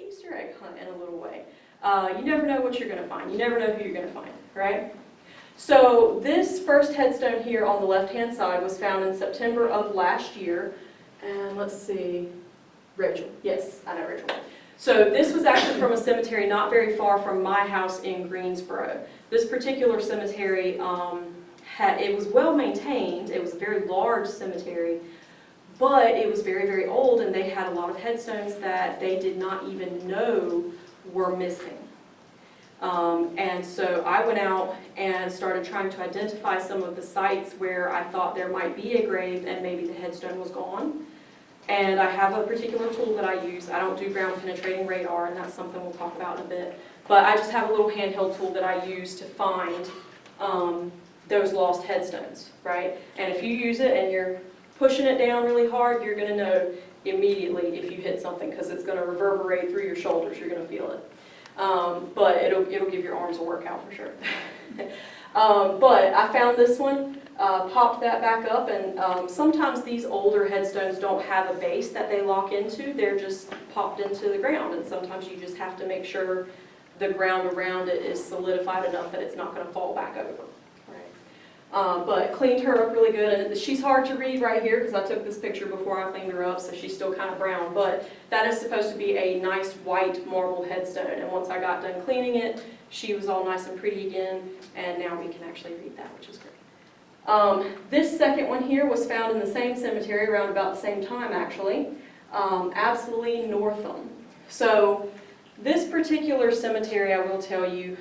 Easter egg hunt in a little way. You never know what you're going to find. You never know who you're going to find, right? So this first headstone here on the left-hand side was found in September of last year. And let's see, Rachel. Yes, I know Rachel. So this was actually from a cemetery not very far from my house in Greensboro. This particular cemetery, it was well maintained. It was a very large cemetery, but it was very, very old, and they had a lot of headstones that they did not even know were missing. And so I went out and started trying to identify some of the sites where I thought there might be a grave and maybe the headstone was gone. And I have a particular tool that I use. I don't do ground penetrating radar, and that's something we'll talk about in a bit. But I just have a little handheld tool that I use to find those lost headstones, right? And if you use it and you're pushing it down really hard, you're going to know immediately if you hit something, because it's going to reverberate through your shoulders. You're going to feel it. But it'll give your arms a workout for sure. But I found this one, popped that back up, and sometimes these older headstones don't have a base that they lock into. They're just popped into the ground, and sometimes you just have to make sure the ground around it is solidified enough that it's not going to fall back over. But cleaned her up really good, and she's hard to read right here because I took this picture before I cleaned her up, so she's still kind of brown, but that is supposed to be a nice white marble headstone, and once I got done cleaning it, she was all nice and pretty again, and now we can actually read that, which is great. This second one here was found in the same cemetery around about the same time, actually, absolutely Northam. So this particular cemetery, I will tell you,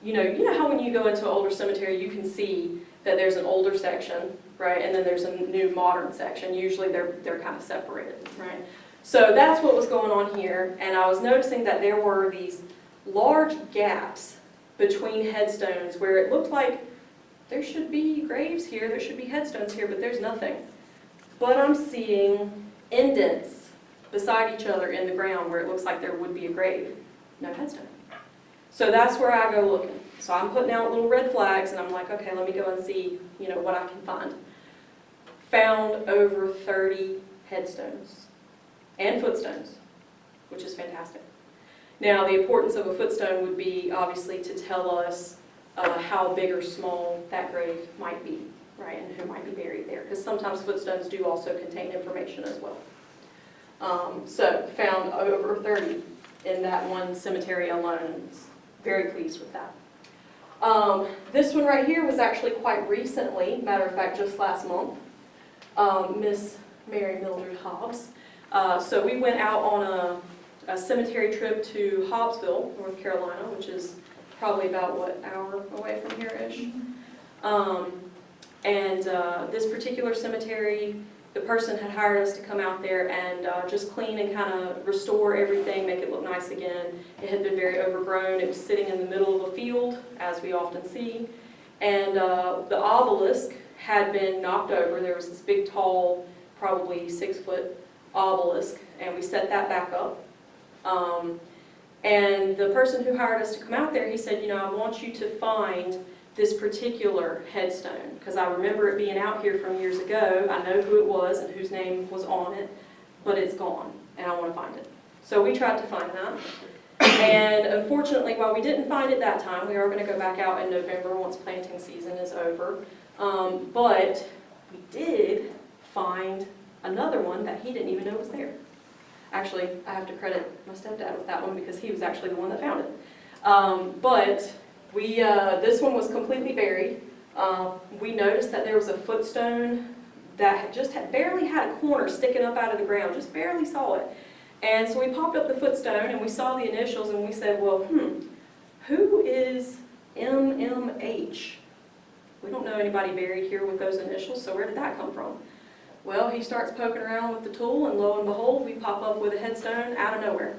you know how when you go into an older cemetery, you can see that there's an older section, right, and then there's a new modern section. Usually they're kind of separated, right? So that's what was going on here, and I was noticing that there were these large gaps between headstones where it looked like there should be graves here, there should be headstones here, but there's nothing. But I'm seeing indents beside each other in the ground where it looks like there would be a grave. No headstone. So that's where I go looking. So I'm putting out little red flags, and I'm like, okay, let me go and see, what I can find. Found over 30 headstones and footstones, which is fantastic. Now, the importance of a footstone would be obviously to tell us how big or small that grave might be, right, and who might be buried there, because sometimes footstones do also contain information as well. So found over 30 in that one cemetery alone. Very pleased with that. This one right here was actually quite recently, matter of fact, just last month, Miss Mary Mildred Hobbs. So we went out on a cemetery trip to Hobbsville, North Carolina, which is probably about, what, hour away from here-ish. This particular cemetery, the person had hired us to come out there and just clean and kind of restore everything, make it look nice again. It had been very overgrown. It was sitting in the middle of a field, as we often see. And the obelisk had been knocked over. There was this big, tall, probably 6-foot obelisk, and we set that back up. And the person who hired us to come out there, he said, I want you to find this particular headstone, because I remember it being out here from years ago. I know who it was and whose name was on it, but it's gone, and I want to find it. So we tried to find that, and unfortunately, while we didn't find it that time, we are going to go back out in November once planting season is over, but we did find another one that he didn't even know was there. Actually, I have to credit my stepdad with that one because he was actually the one that found it. This one was completely buried. We noticed that there was a footstone that barely had a corner sticking up out of the ground, just barely saw it. And so we popped up the footstone and we saw the initials and we said, well, who is MMH? We don't know anybody buried here with those initials, so where did that come from? Well, he starts poking around with the tool, and lo and behold, we pop up with a headstone out of nowhere.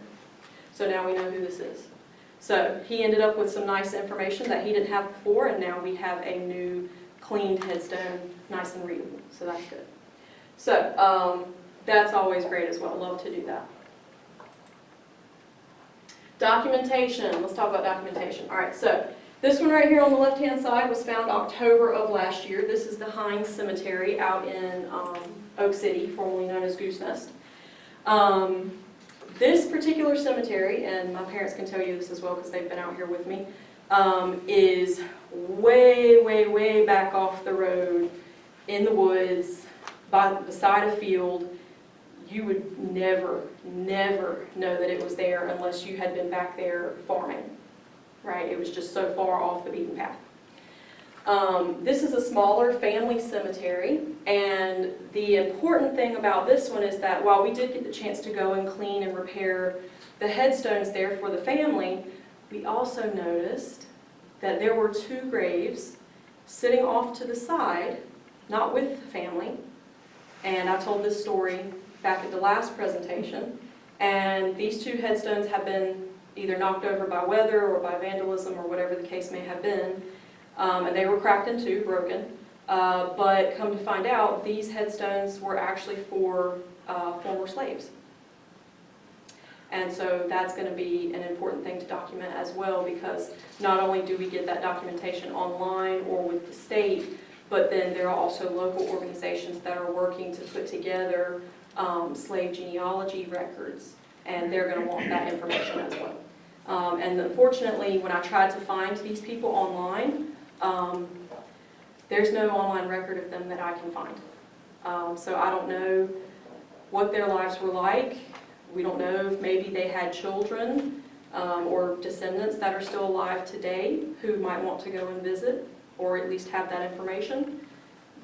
So now we know who this is. So he ended up with some nice information that he didn't have before, and now we have a new cleaned headstone, nice and readable. So that's good. So that's always great as well. Love to do that. Documentation. Let's talk about documentation. All right, so this one right here on the left-hand side was found October of last year. This is the Hines Cemetery out in Oak City, formerly known as Goose Nest. This particular cemetery, and my parents can tell you this as well because they've been out here with me, is way, way, way back off the road in the woods, beside a field. You would never, never know that it was there unless you had been back there farming, right? It was just so far off the beaten path. This is a smaller family cemetery, and the important thing about this one is that while we did get the chance to go and clean and repair the headstones there for the family, we also noticed that there were 2 graves sitting off to the side, not with the family. And I told this story back at the last presentation, and these 2 headstones have been either knocked over by weather or by vandalism or whatever the case may have been, and they were cracked in 2, broken, but come to find out, these headstones were actually for former slaves. And so that's going to be an important thing to document as well, because not only do we get that documentation online or with the state, but then there are also local organizations that are working to put together slave genealogy records, and they're going to want that information as well. And unfortunately, when I tried to find these people online, there's no online record of them that I can find. So I don't know what their lives were like. We don't know if maybe they had children or descendants that are still alive today who might want to go and visit, or at least have that information.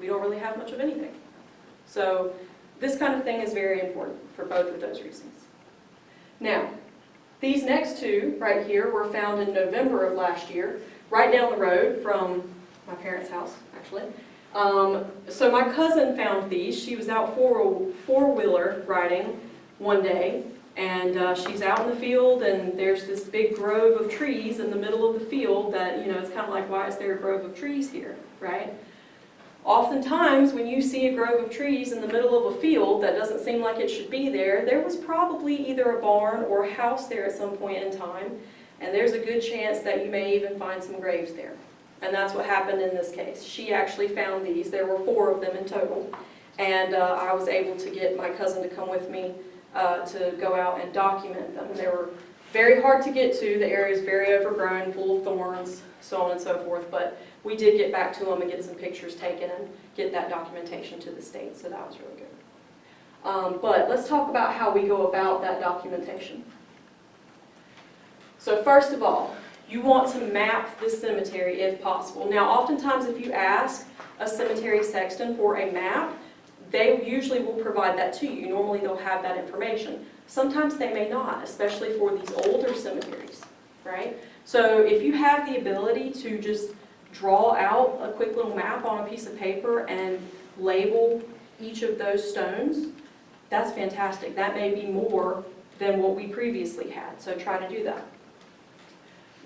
We don't really have much of anything. So this kind of thing is very important for both of those reasons. Now, these next 2 right here were found in November of last year, right down the road from my parents' house, actually. So my cousin found these. She was out four-wheeler riding one day, and she's out in the field, and there's this big grove of trees in the middle of the field that, you know, it's kind of like, why is there a grove of trees here, right? Oftentimes, when you see a grove of trees in the middle of a field that doesn't seem like it should be there, there was probably either a barn or a house there at some point in time, and there's a good chance that you may even find some graves there. And that's what happened in this case. She actually found these. There were 4 of them in total, and I was able to get my cousin to come with me to go out and document them. They were very hard to get to. The area is very overgrown, full of thorns, so on and so forth, but we did get back to them and get some pictures taken and get that documentation to the state, so that was really good. But let's talk about how we go about that documentation. So first of all, you want to map the cemetery if possible. Now, oftentimes if you ask a cemetery sexton for a map, they usually will provide that to you. Normally they'll have that information. Sometimes they may not, especially for these older cemeteries, right? So if you have the ability to just draw out a quick little map on a piece of paper and label each of those stones, that's fantastic. That may be more than what we previously had, so try to do that.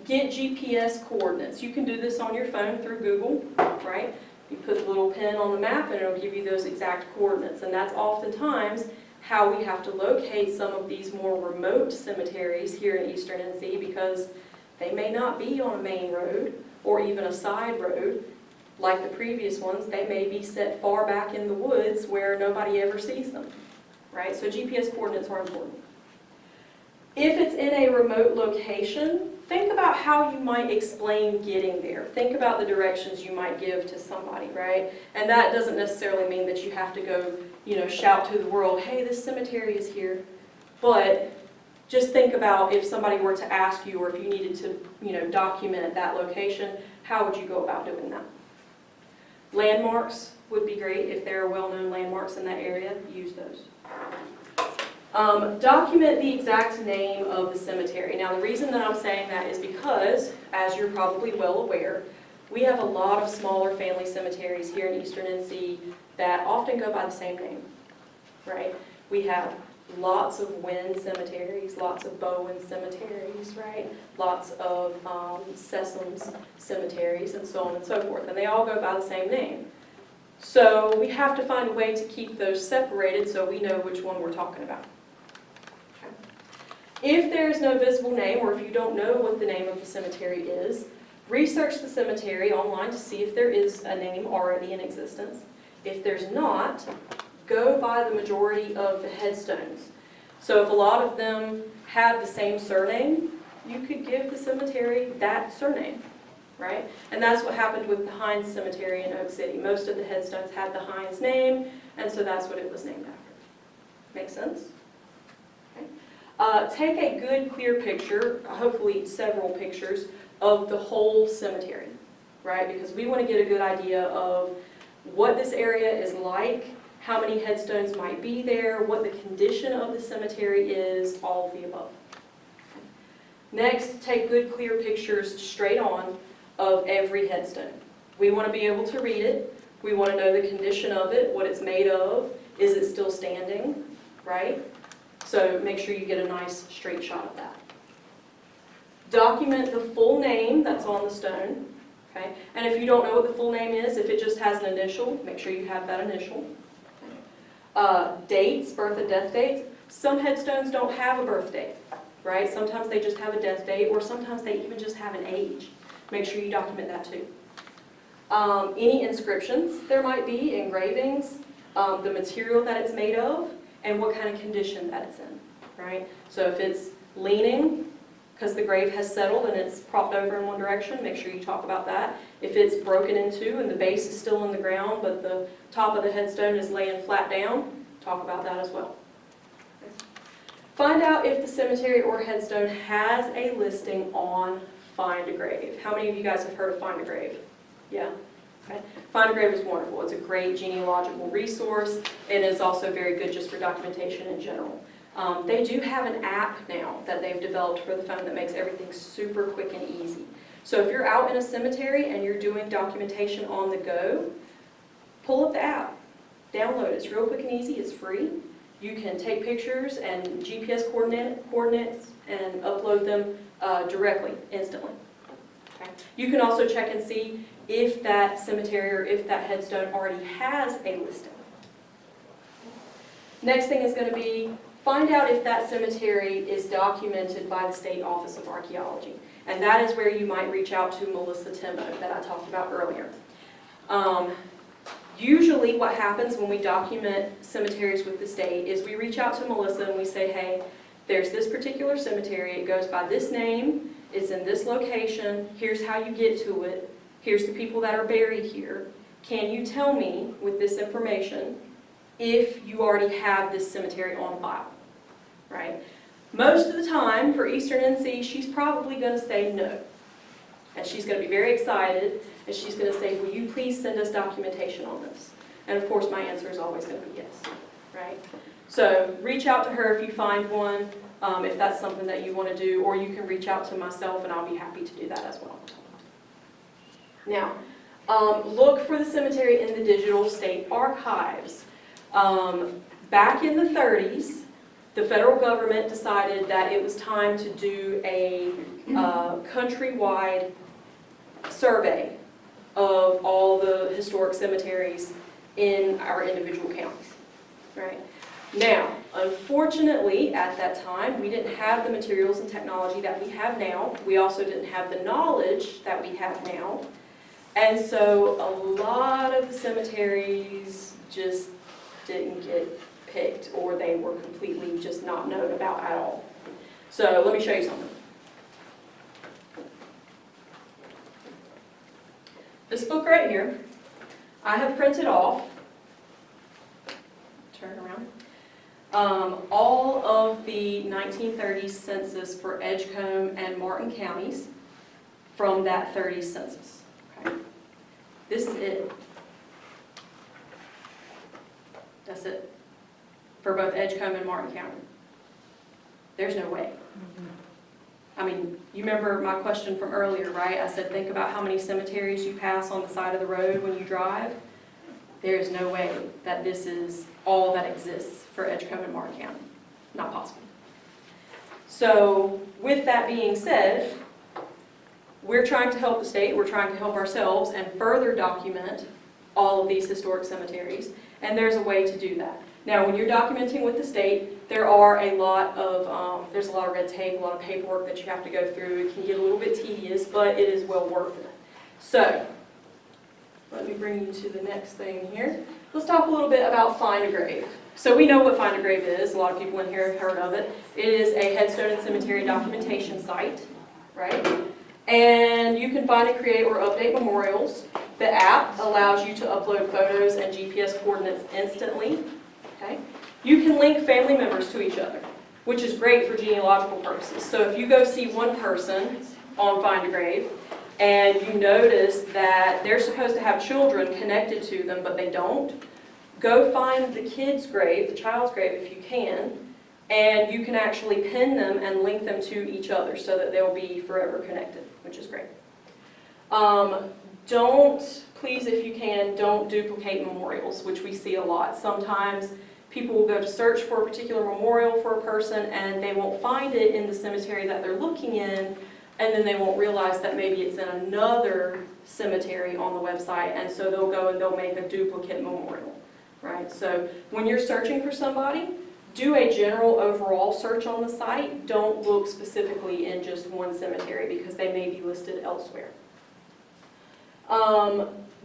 Get GPS coordinates. You can do this on your phone through Google, right? You put the little pin on the map and it'll give you those exact coordinates, and that's oftentimes how we have to locate some of these more remote cemeteries here in Eastern NC, because they may not be on a main road or even a side road like the previous ones. They may be set far back in the woods where nobody ever sees them, right? So GPS coordinates are important. If it's in a remote location, think about how you might explain getting there. Think about the directions you might give to somebody, right? And that doesn't necessarily mean that you have to go, you know, shout to the world, hey, this cemetery is here. But just think about if somebody were to ask you, or if you needed to, you know, document that location, how would you go about doing that? Landmarks would be great. If there are well-known landmarks in that area, use those. Document the exact name of the cemetery. Now, the reason that I'm saying that is because, as you're probably well aware, we have a lot of smaller family cemeteries here in Eastern NC that often go by the same name, right? We have lots of Wynn cemeteries, lots of Bowen cemeteries, right? Lots of Sessoms cemeteries, and so on and so forth, and they all go by the same name. So we have to find a way to keep those separated so we know which one we're talking about. If there is no visible name, or if you don't know what the name of the cemetery is, research the cemetery online to see if there is a name already in existence. If there's not, go by the majority of the headstones. So if a lot of them have the same surname, you could give the cemetery that surname, right? And that's what happened with the Hines Cemetery in Oak City. Most of the headstones had the Hines name, and so that's what it was named after. Make sense? Okay. Take a good, clear picture, hopefully several pictures, of the whole cemetery, right? Because we want to get a good idea of what this area is like, how many headstones might be there, what the condition of the cemetery is, all of the above. Next, take good, clear pictures straight on of every headstone. We want to be able to read it. We want to know the condition of it, what it's made of, is it still standing, right? So make sure you get a nice straight shot of that. Document the full name that's on the stone, okay? And if you don't know what the full name is, if it just has an initial, make sure you have that initial. Dates, birth and death dates. Some headstones don't have a birth date, right? Sometimes they just have a death date, or sometimes they even just have an age. Make sure you document that too. Any inscriptions there might be, engravings, the material that it's made of, and what kind of condition that it's in, right? So if it's leaning, because the grave has settled and it's propped over in one direction, make sure you talk about that. If it's broken in two and the base is still in the ground, but the top of the headstone is laying flat down, talk about that as well. Find out if the cemetery or headstone has a listing on Find a Grave. How many of you guys have heard of Find a Grave? Yeah? Okay. Find a Grave is wonderful. It's a great genealogical resource, and is also very good just for documentation in general. They do have an app now that they've developed for the phone that makes everything super quick and easy. So if you're out in a cemetery and you're doing documentation on the go, pull up the app, download it. It's real quick and easy, it's free. You can take pictures and GPS coordinates and upload them directly, instantly. Okay. You can also check and see if that cemetery or if that headstone already has a listing. Next thing is going to be find out if that cemetery is documented by the State Office of Archaeology. And that is where you might reach out to Melissa Timbo that I talked about earlier. Usually what happens when we document cemeteries with the state is we reach out to Melissa and we say, hey, there's this particular cemetery, it goes by this name, it's in this location, here's how you get to it, here's the people that are buried here. Can you tell me with this information if you already have this cemetery on file, right? Most of the time for Eastern NC, she's probably going to say no. And she's going to be very excited, and she's going to say, will you please send us documentation on this? And of course my answer is always going to be yes, right? So reach out to her if you find one, if that's something that you want to do, or you can reach out to myself and I'll be happy to do that as well. Now, look for the cemetery in the digital state archives. Back in the 30s, the federal government decided that it was time to do a countrywide survey of all the historic cemeteries in our individual counties, right? Now, unfortunately, at that time, we didn't have the materials and technology that we have now. We also didn't have the knowledge that we have now. And so a lot of the cemeteries just didn't get picked, or they were completely just not known about at all. So let me show you something. This book right here, I have printed off, turn around, all of the 1930s census for Edgecombe and Martin counties from that 30s census. Okay. This is it. That's it. For both Edgecombe and Martin County. There's no way. I mean, you remember my question from earlier, right? I said think about how many cemeteries you pass on the side of the road when you drive. There's no way that this is all that exists for Edgecombe and Martin County. Not possible. So with that being said, we're trying to help the state, we're trying to help ourselves and further document all of these historic cemeteries, and there's a way to do that. Now, when you're documenting with the state, there are a lot of, there's a lot of red tape, a lot of paperwork that you have to go through. It can get a little bit tedious, but it is well worth it. So, let me bring you to the next thing here. Let's talk a little bit about Find a Grave. So we know what Find a Grave is. A lot of people in here have heard of it. It is a headstone and cemetery documentation site, right? And you can find and create or update memorials. The app allows you to upload photos and GPS coordinates instantly, okay? You can link family members to each other, which is great for genealogical purposes. So if you go see one person on Find a Grave, and you notice that they're supposed to have children connected to them, but they don't, go find the kid's grave, the child's grave if you can, and you can actually pin them and link them to each other so that they'll be forever connected, which is great. Please, if you can, don't duplicate memorials, which we see a lot. Sometimes people will go to search for a particular memorial for a person and they won't find it in the cemetery that they're looking in, and then they won't realize that maybe it's in another cemetery on the website, and so they'll go and they'll make a duplicate memorial, right? So when you're searching for somebody, do a general overall search on the site. Don't look specifically in just one cemetery because they may be listed elsewhere.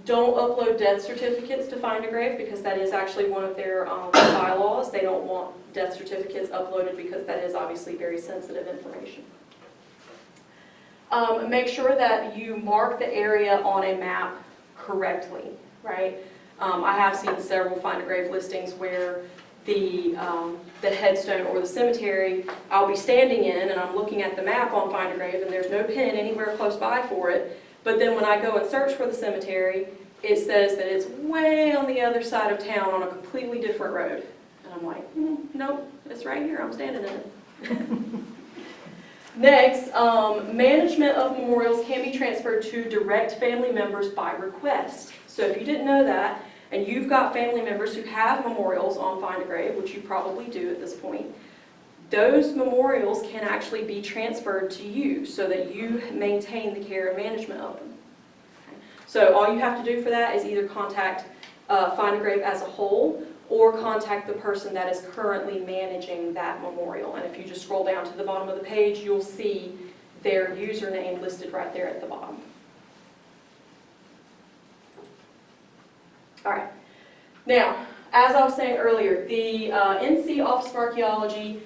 Don't upload death certificates to Find a Grave because that is actually one of their bylaws. They don't want death certificates uploaded because that is obviously very sensitive information. Make sure that you mark the area on a map correctly, right? I have seen several Find a Grave listings where the headstone or the cemetery I'll be standing in and I'm looking at the map on Find a Grave and there's no pin anywhere close by for it, but then when I go and search for the cemetery, it says that it's way on the other side of town on a completely different road. And I'm like, nope, it's right here, I'm standing in it. Next, management of memorials can be transferred to direct family members by request. So if you didn't know that, and you've got family members who have memorials on Find a Grave, which you probably do at this point, those memorials can actually be transferred to you so that you maintain the care and management of them. Okay. So all you have to do for that is either contact Find a Grave as a whole, or contact the person that is currently managing that memorial. And if you just scroll down to the bottom of the page, you'll see their username listed right there at the bottom. All right. Now, as I was saying earlier, the NC Office of Archaeology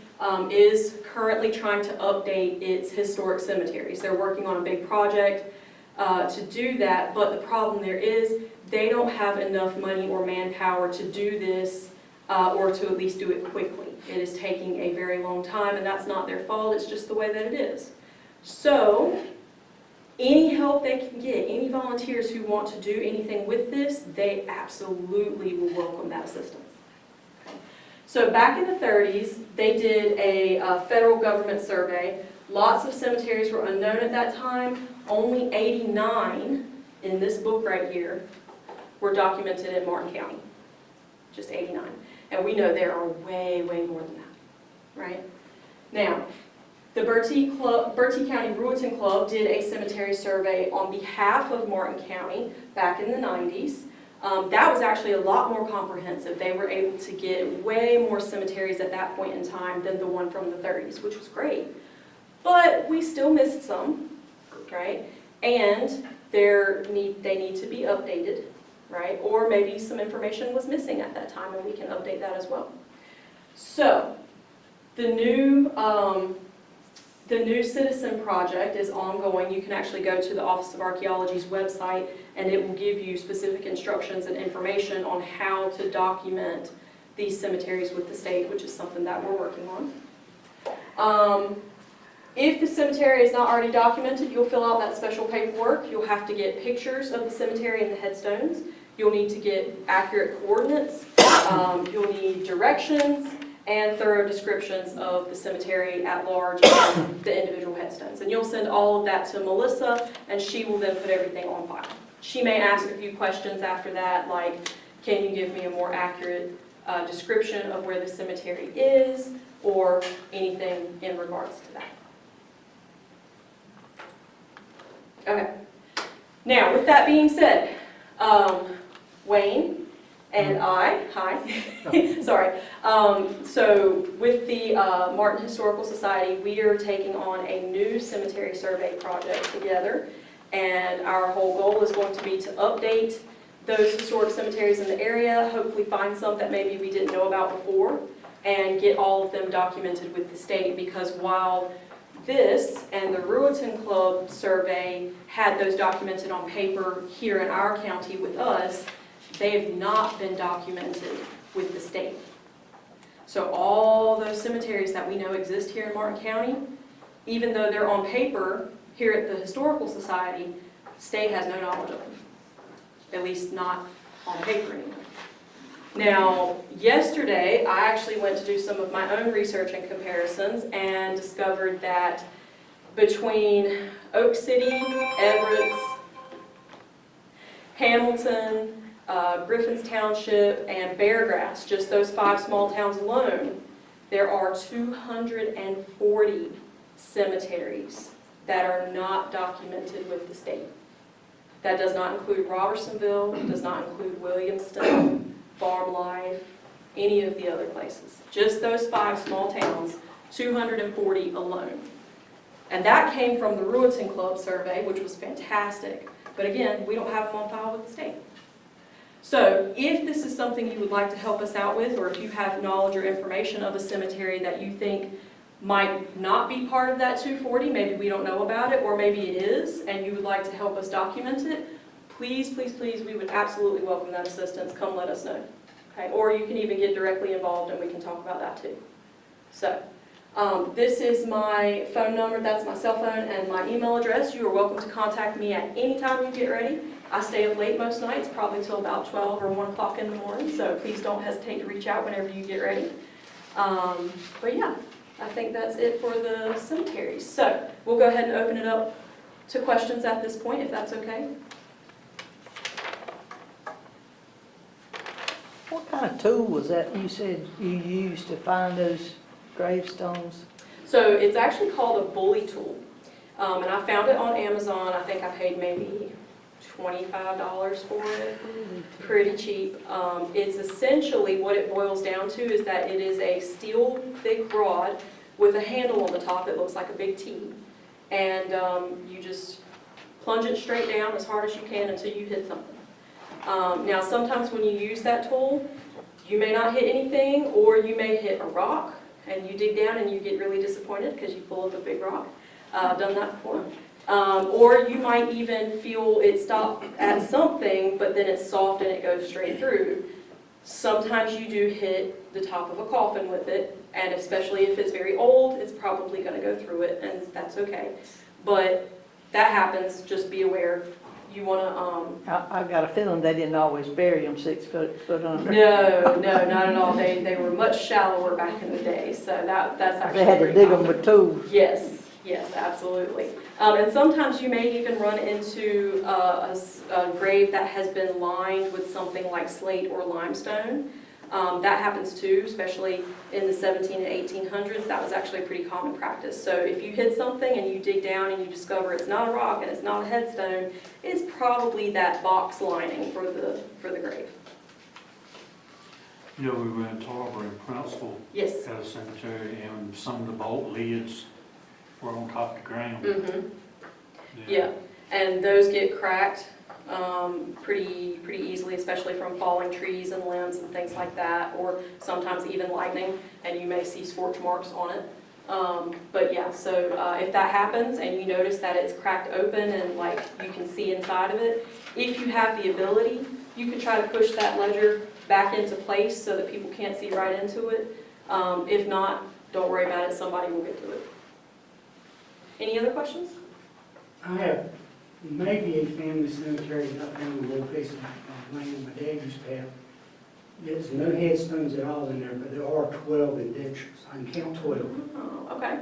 is currently trying to update its historic cemeteries. They're working on a big project to do that, but the problem there is they don't have enough money or manpower to do this or to at least do it quickly. It is taking a very long time, and that's not their fault, it's just the way that it is. So, any help they can get, any volunteers who want to do anything with this, they absolutely will welcome that assistance. Okay. So back in the 30s, they did a federal government survey. Lots of cemeteries were unknown at that time. Only 89 in this book right here were documented in Martin County. Just 89. And we know there are way, way more than that, right? Now, the Bertie County Ruetan Club did a cemetery survey on behalf of Martin County back in the 90s. That was actually a lot more comprehensive. They were able to get way more cemeteries at that point in time than the one from the 30s, which was great. But we still missed some, right? And they need to be updated, right? Or maybe some information was missing at that time and we can update that as well. So, the new Citizen Project is ongoing. You can actually go to the Office of Archaeology's website and it will give you specific instructions and information on how to document these cemeteries with the state, which is something that we're working on. If the cemetery is not already documented, you'll fill out that special paperwork. You'll have to get pictures of the cemetery and the headstones. You'll need to get accurate coordinates. You'll need directions and thorough descriptions of the cemetery at large and the individual headstones. And you'll send all of that to Melissa, and she will then put everything on file. She may ask a few questions after that, like, can you give me a more accurate description of where the cemetery is, or anything in regards to that. Okay. Now, with that being said, Wayne and I, hi, sorry. So with the Martin Historical Society, we are taking on a new cemetery survey project together, and our whole goal is going to be to update those historic cemeteries in the area, hopefully find some that maybe we didn't know about before, and get all of them documented with the state, because while this and the Ruetan Club survey had those documented on paper here in our county with us, they have not been documented with the state. So all those cemeteries that we know exist here in Martin County, even though they're on paper here at the Historical Society, the state has no knowledge of them. At least not on paper anymore. Now, yesterday, I actually went to do some of my own research and comparisons and discovered that between Oak City, Everett, Hamilton, Griffin's Township, and Beargrass, just those 5 small towns alone, there are 240 cemeteries that are not documented with the state. That does not include Robertsonville, does not include Williamston, Farm Life, any of the other places. Just those 5 small towns, 240 alone. And that came from the Ruetan Club survey, which was fantastic. But again, we don't have them on file with the state. So if this is something you would like to help us out with, or if you have knowledge or information of a cemetery that you think might not be part of that 240, maybe we don't know about it, or maybe it is, and you would like to help us document it, please, please, please, we would absolutely welcome that assistance. Come let us know. Okay? Or you can even get directly involved and we can talk about that too. So, this is my phone number, that's my cell phone, and my email address. You are welcome to contact me at any time you get ready. I stay up late most nights, probably till about 12 or 1 o'clock in the morning, so please don't hesitate to reach out whenever you get ready. But yeah, I think that's it for the cemeteries. So we'll go ahead and open it up to questions at this point, if that's okay. What kind of tool was that you said you used to find those gravestones? So it's actually called a bully tool. And I found it on Amazon. I think I paid maybe $25 for it. Pretty cheap. It's essentially, what it boils down to is that it is a steel thick rod with a handle on the top. It looks like a big T. And you just plunge it straight down as hard as you can until you hit something. Now sometimes when you use that tool, you may not hit anything, or you may hit a rock and you dig down and you get really disappointed because you pull up a big rock. I've done that before. Or you might even feel it stop at something, but then it's soft and it goes straight through. Sometimes you do hit the top of a coffin with it, and especially if it's very old, it's probably going to go through it, and that's okay. But that happens, just be aware. You want to... I've got a feeling they didn't always bury them 6 foot under. No, not at all. They were much shallower back in the day, so that's actually They had to dig them with tools. Yes, absolutely. And sometimes you may even run into a grave that has been lined with something like slate or limestone. That happens too, especially in the 17 and 1800s. That was actually a pretty common practice. So if you hit something and you dig down and you discover it's not a rock and it's not a headstone, it's probably that box lining for the grave. You know, we were in Tarboro, Princeville, Yes. at a cemetery, and some of the bolt lids were on top of the ground. Mm-hmm. Yeah, and those get cracked pretty easily, especially from falling trees and limbs and things like that, or sometimes even lightning, and you may see scorch marks on it. But yeah, so if that happens and you notice that it's cracked open and like you can see inside of it, if you have the ability, you can try to push that ledger back into place so that people can't see right into it. If not, don't worry about it, somebody will get to it. Any other questions? I have maybe a family cemetery that I found a little piece of land my dad used to have. There's no headstones at all in there, but there are 12 indentures. I can count 12. Oh, okay.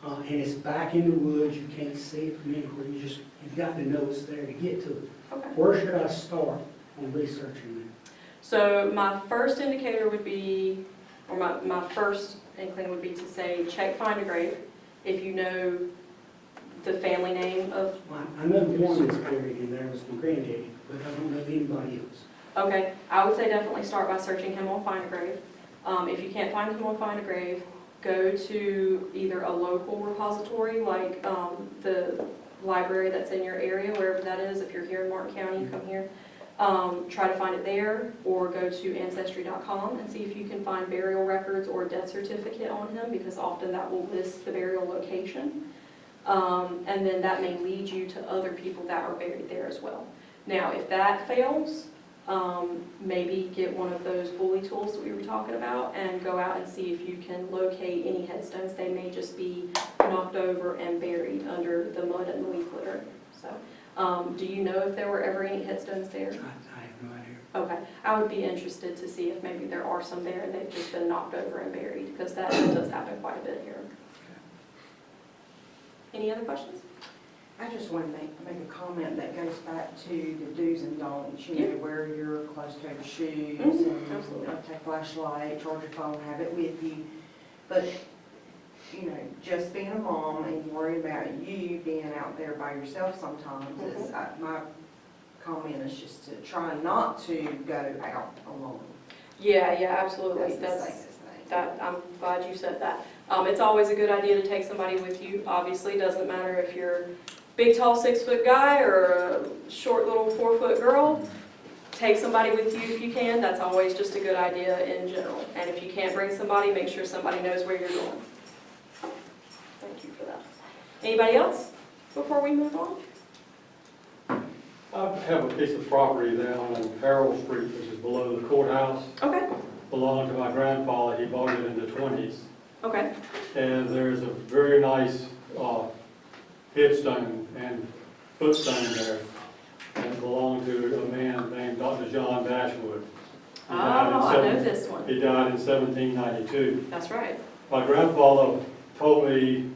And it's back in the woods. You can't see it from anywhere. You've got to know it's there to get to it. Okay. Where should I start on researching that? So my first indicator would be, or my first inkling would be to say, check Find a Grave. If you know the family name of... Well, I know the one that's buried in there was my granddaddy, but I don't know anybody else. Okay, I would say definitely start by searching him on Find a Grave. If you can't find him on Find a Grave, go to either a local repository like the library that's in your area, wherever that is. If you're here in Martin County, you come here. Try to find it there, or go to Ancestry.com and see if you can find burial records or a death certificate on him, because often that will list the burial location. And then that may lead you to other people that are buried there as well. Now, if that fails, maybe get one of those bully tools that we were talking about and go out and see if you can locate any headstones. They may just be knocked over and buried under the mud and the leaf litter. So, do you know if there were ever any headstones there? I have no idea. Okay, I would be interested to see if maybe there are some there and they've just been knocked over and buried, because that does happen quite a bit here. Any other questions? I just want to make a comment that goes back to the do's and don'ts, you know, wear your closed-toed shoes, and Absolutely. take a flashlight, charge your phone, have it with you. But, you know, just being a mom and worrying about you being out there by yourself sometimes is, my comment is just to try not to go out alone. Yeah, absolutely. That's the safest thing. I'm glad you said that. It's always a good idea to take somebody with you. Obviously, doesn't matter if you're big, tall, 6-foot guy or a short little 4-foot girl. Take somebody with you if you can. That's always just a good idea in general. And if you can't bring somebody, make sure somebody knows where you're going. Thank you for that. Anybody else before we move on? I have a piece of property down on Harold Street, which is below the courthouse. Okay, Belonged to my grandfather. He bought it in the 20s. okay, And there's a very nice headstone and footstone there. And it belonged to a man named Dr. John Dashwood. oh, I know this one. He died in 1792. That's right. My grandfather told me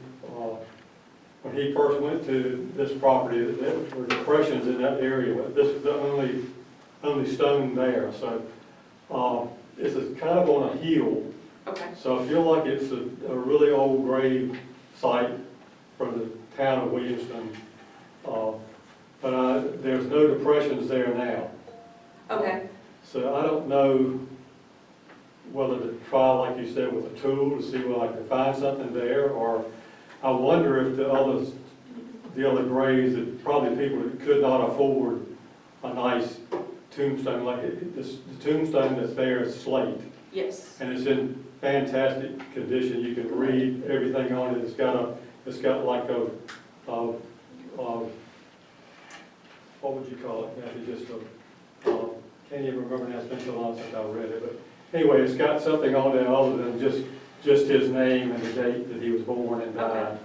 when he first went to this property that there were depressions in that area. This was the only stone there. So it's kind of on a hill. Okay, So I feel like it's a really old grave site from the town of Williamston. But there's no depressions there now. okay. So I don't know whether to try, like you said, with a tool to see whether I can find something there, or I wonder if the other graves that probably people that could not afford a nice tombstone, like the tombstone that's there is slate, Yes. and it's in fantastic condition. You can read everything on it. It's got like a what would you call it? Kathy? Just can't even remember now. It's been so long since I read it. But anyway, it's got something on there other than just his name and the date that he was born and died.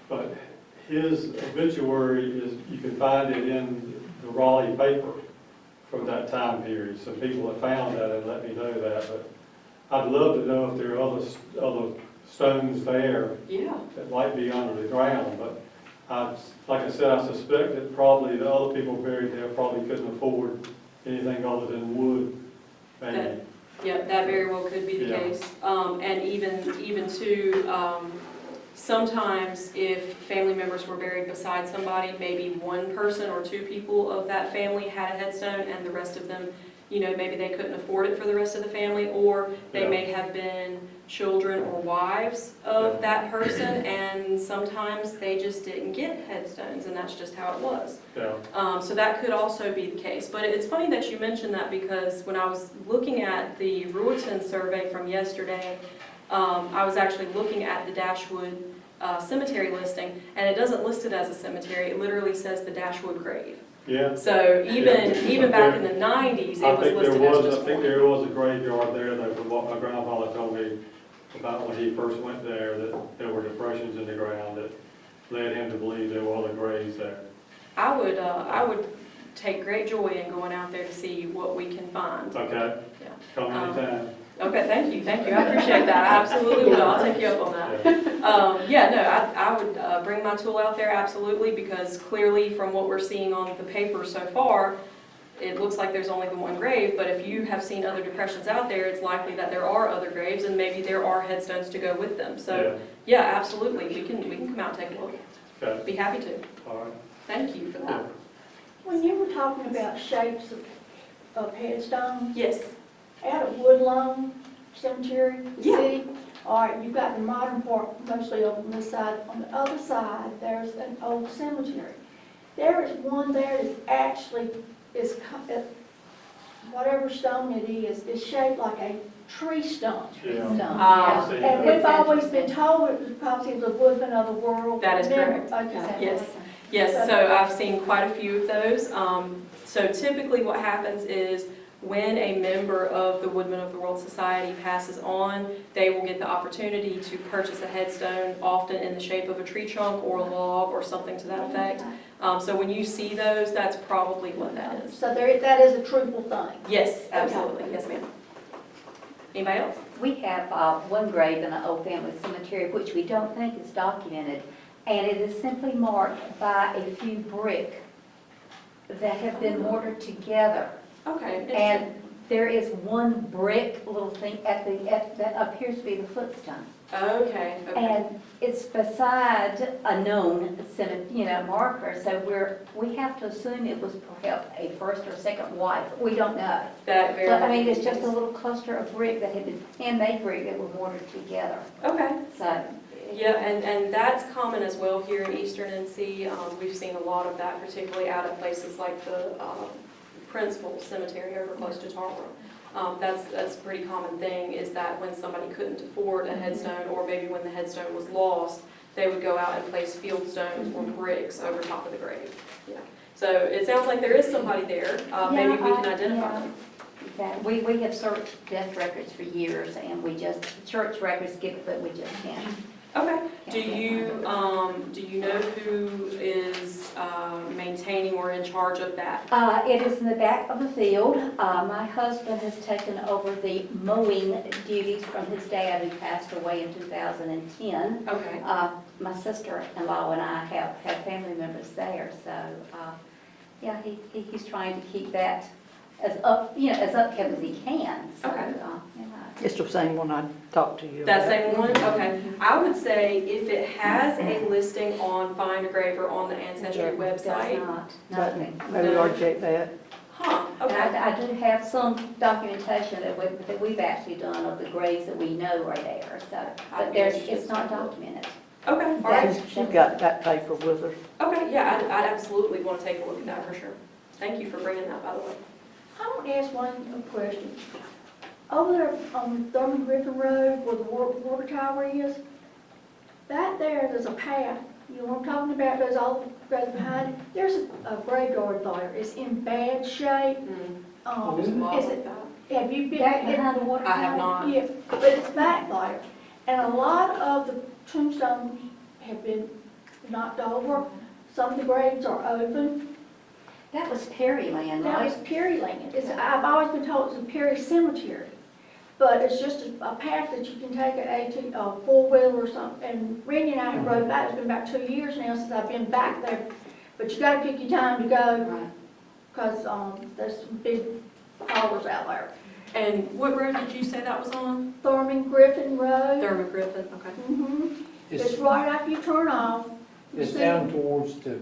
But his obituary is, you can find it in the Raleigh paper from that time period. Some people have found that and let me know that. But I'd love to know if there are other stones there Yeah. that might be under the ground. But like I said, I suspect that probably the other people buried there probably couldn't afford anything other than wood, maybe. Yeah, that very well could be the Yeah. case. And even too, sometimes if family members were buried beside somebody, maybe one person or two people of that family had a headstone and the rest of them, you know, maybe they couldn't afford it for the rest of the family, or they Yeah. may have been children or wives of Yeah. that person, and sometimes they just didn't get headstones, and that's just how it was. Yeah. So that could also be the case. But it's funny that you mentioned that, because when I was looking at the Rueton survey from yesterday, I was actually looking at the Dashwood cemetery listing, and it doesn't list it as a cemetery. It literally says the Dashwood grave. Yeah. So even back in the 90s, it was listed as just I think one. there was a graveyard there that, from what my grandfather told me about when he first went there, that there were depressions in the ground that led him to believe there were other graves there. I would take great joy in going out there to see what we can find. Okay? Yeah. Come anytime. Okay, thank you. I appreciate that. I absolutely will. I'll take you up on that. Yeah. I would bring my tool out there, absolutely, because clearly from what we're seeing on the paper so far, it looks like there's only the one grave, but if you have seen other depressions out there, it's likely that there are other graves, and maybe there are headstones to go with them. So, yeah, absolutely, we can come out and take a look. Okay. Be happy to. All right. Thank you for that. When you were talking about shapes of headstones, Yes. out at Woodlawn Cemetery, Yeah. city, all right, you've got the modern part mostly on this side. On the other side, there's an old cemetery. There is one there that's actually whatever stone it is shaped like a tree stump. Yeah. Ah. See. And we've always been told it was because he was a woodman of the world. That is correct. Okay. Yes. Yes, so I've seen quite a few of those. So typically what happens is when a member of the Woodmen of the World Society passes on, they will get the opportunity to purchase a headstone, often in the shape of a tree trunk or a log or something to that effect. So when you see those, that's probably what that is. So that is a truthful thing. Yes, absolutely. Yes, ma'am. Anybody else? We have one grave in an old family cemetery, which we don't think is documented, and it is simply marked by a few brick that have been mortared together. Okay. And there is one brick little thing that appears to be the footstone. Okay. And it's beside a known marker, so we have to assume it was perhaps a first or second wife. We don't know. That very. But I mean, it's just a little cluster of brick that had been handmade brick that were mortared together. Okay. So. Yeah, and that's common as well here in Eastern NC. We've seen a lot of that, particularly out at places like the Princeville Cemetery over close to Tarboro. That's a pretty common thing, is that when somebody couldn't afford a headstone, or maybe when the headstone was lost, they would go out and place field stones or bricks over top of the grave. Yeah. So it sounds like there is somebody there. Maybe we can identify them. Exactly. We have searched death records for years, and church records give it, but we just can't. Okay. Do you know who is maintaining or in charge of that? It is in the back of the field. My husband has taken over the mowing duties from his dad, who passed away in 2010. Okay. My sister-in-law and I have family members there, so yeah, he's trying to keep that as upkept as he can. So, Okay. It's the same one I talked to you That about. same one? Okay. I would say if it has a listing on Find a Grave or on the Ancestry Yeah. website. Does not, But nothing. maybe No. reject that. Huh, And okay. I do have some documentation that we've actually done of the graves that we know are there, so, but it's not documented. Okay, all right. She's got that paper with her. Okay, yeah, I'd absolutely want to take a look at that for sure. Thank you for bringing that, by the way. I want to ask one question. Over there on Thurman Griffin Road, where the water tower is, back there's a path. You know what I'm talking about? Goes behind it. There's a graveyard there. It's in bad shape. There's a lot Is like it? that. Have you been? Back behind the water I have tower? not. Yeah, but it's back there. And a lot of the tombstones have been knocked over. Some of the graves are open. That was Perry land, Now, right? it's Perry Land. I've always been told it's a Perry cemetery. But it's just a path that you can take a four-wheeler or something. And Randy and I have rode back. It's been about 2 years now since I've been back there. But you gotta pick your time to go, Right. because there's some big hollers out there. And what road did you say that was on? Thurman Griffin Road. Thurman Griffin, okay. Mhm. It's It's, right after you turn off. You it's see- down towards the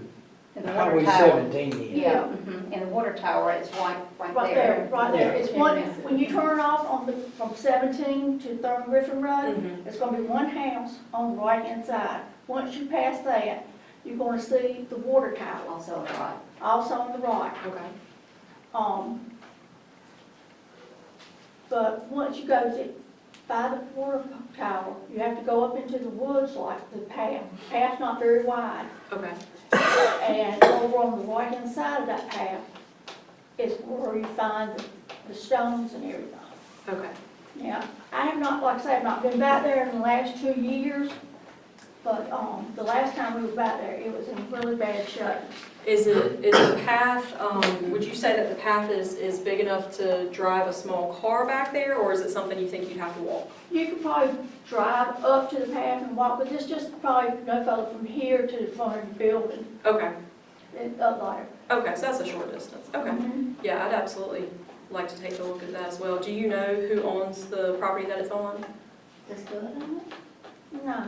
And the water Highway tower. 17 end. Yeah. And the water tower is right Right there, right there. It's Yeah. one, when you turn off from 17 to Thurman Griffin Road, Mhm. it's gonna be one house on the right-hand side. Once you pass that, you're gonna see the water tower, Also on the right. also on the right. Okay. But once you go by the water tower, you have to go up into the woods like the path. Path's not very wide. Okay. And over on the right-hand side of that path is where you find the stones and everything. Okay. Now, I have not, like I say, I've not been back there in the last 2 years, but the last time we were back there, it was in really bad shape. Is the path, would you say that the path is big enough to drive a small car back there, or is it something you think you'd have to walk? You could probably drive up to the path and walk, but it's just probably no further from here to the front of the building, Okay. and up there. Okay, so that's a short distance. Okay. Mhm. Yeah, I'd absolutely like to take a look at that as well. Do you know who owns the property that it's on? Does good on it? No, I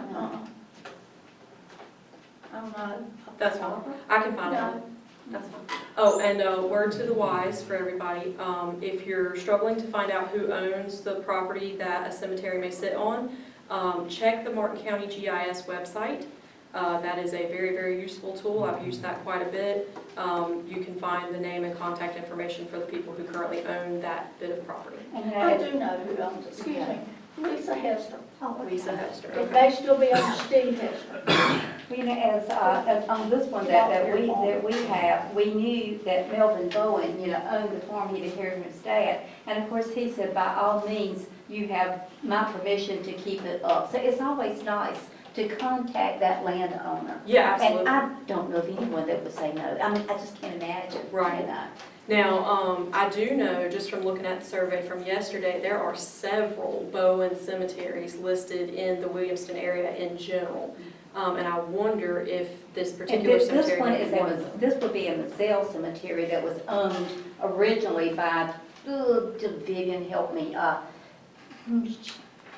don't know. That's fine. I can find out. No. That's fine. Oh, and word to the wise for everybody, if you're struggling to find out who owns the property that a cemetery may sit on, check the Martin County GIS website. That is a very, very useful tool. I've used that quite a bit. You can find the name and contact information for the people who currently own that bit of property. And I do know who owns it, excuse me, Lisa Hester. Lisa Hester. It may still be under Steve Hester. you know, as on this one that we have, we knew that Melvin Bowen, you know, owned the farm he'd inherited from his dad. And of course, he said, by all means, you have my permission to keep it up. So it's always nice to contact that landowner. Yeah, absolutely. And I don't know of anyone that would say no. I mean, I just can't imagine. Right. You know. Now, I do know, just from looking at the survey from yesterday, there are several Bowen cemeteries listed in the Williamston area in general. And I wonder if this And particular this cemetery one might is, be one of them. this would be a Mazzell cemetery that was owned originally by, Vivian, help me,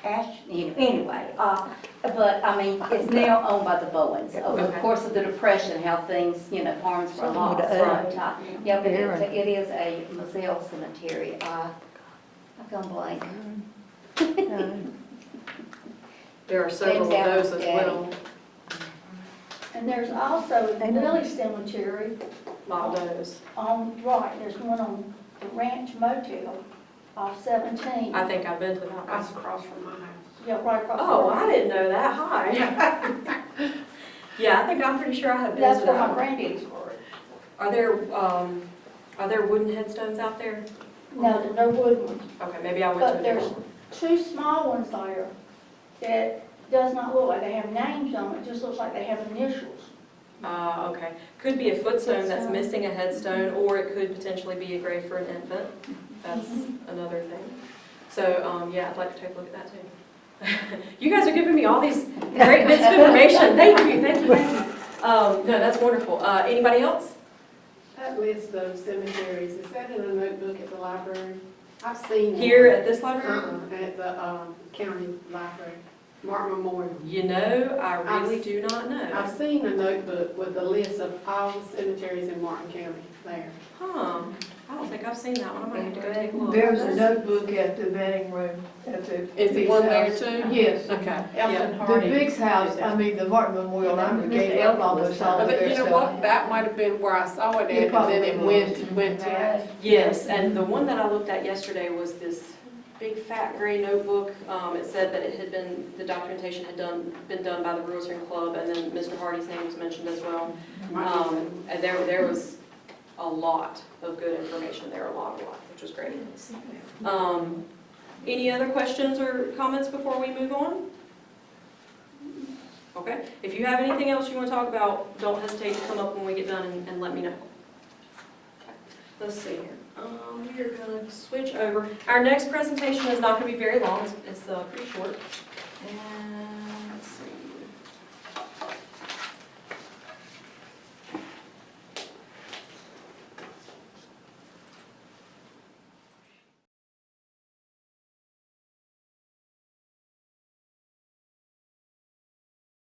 Ash, anyway, but I mean, it's now owned by the Bowens. Over the Okay. course of the Depression, how things, you know, farms were Something lost. with a Right. Yeah, but Aaron. it is a Mazzell cemetery. I've gone blank. There are several of James those as Allen's well. And there's also the Amen. Billy Cemetery A lot of those. right, there's one on the Ranch Motel off 17. I think I've been to that one. That's across from my house. Yeah, right across the Oh, road. I didn't know that. Hi. Yeah, I think I'm pretty sure I have been That's to where that my one. granddaddy's were. Are there wooden headstones out there? No, there's no wood ones. Okay, maybe I went But to a there's different one. two small ones there that does not look like they have names on it, it just looks like they have initials. Okay. Could be a footstone that's missing a headstone, or it could potentially be a grave for an infant. That's another thing. So, yeah, I'd like to take a look at that too. You guys are giving me all these great bits of information. Thank you, thank you, thank you. No, that's wonderful. Anybody else? That list of cemeteries, is that in a notebook at the library? I've seen. Here at this library? At the county library, Martin Memorial. You know, I really do not know. I've seen a notebook with the list of all the cemeteries in Martin County there. Huh, I don't think I've seen that one. I might have to go take a look. There's a notebook at the vetting room, at the. Is it one there too? Yes. Okay, Elton yeah. The Hardy. Biggs house, I mean, the Martin Memorial Library gave up almost all of But their you know stuff. what, that might have been where I saw it It at, and then it probably went to. Yes, and the one that I looked at yesterday was this big fat gray notebook. It said that it had been, the documentation had been done by the Rosary Club, and then Mr. Hardy's name was mentioned as well. And there was a lot of good information there, a lot, which was great. Any other questions or comments before we move on? Okay, if you have anything else you want to talk about, don't hesitate to come up when we get done and let me know. Okay, let's see here. We are going to switch over. Our next presentation is not going to be very long. It's pretty short. And let's see.